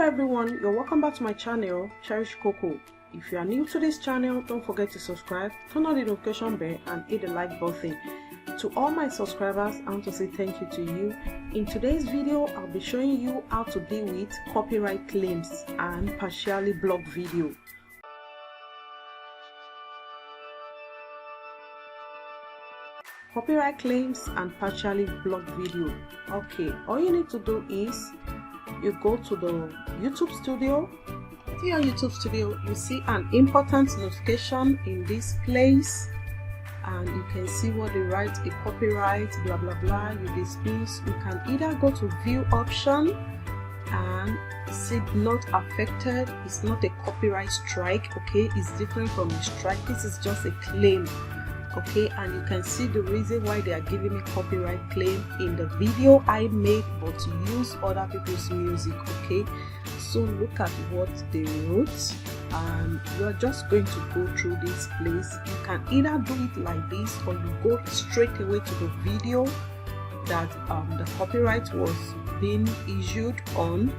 Hello everyone, you're welcome back to my channel, Cherish Coco. If you are new to this channel, don't forget to subscribe, turn on the notification bell and hit the like button. To all my subscribers, I want to say thank you to you. In today's video, I'll be showing you how to deal with copyright claims and partially blocked video. Copyright claims and partially blocked video. Okay, all you need to do is you go to the YouTube Studio. To your YouTube Studio, you see an important notification in this place, and you can see what they write: a copyright, blah blah blah. You dismiss. You can either go to view option and see not affected. It's not a copyright strike, okay? It's different from a strike. This is just a claim, okay? And you can see the reason why they are giving me copyright claim in the video I made, but to use other people's music, okay? So look at what they wrote, and you're just going to go through this place. You can either do it like this, or you go straight away to the video that the copyright was being issued on.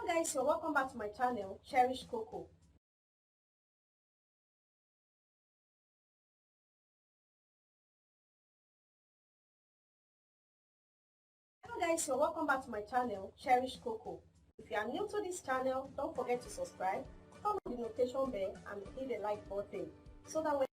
Hello guys, so welcome back to my channel, Cherish Coco. Hello guys, so welcome back to my channel, Cherish Coco. If you are new to this channel, don't forget to subscribe, follow the notification bell and hit the like button so that when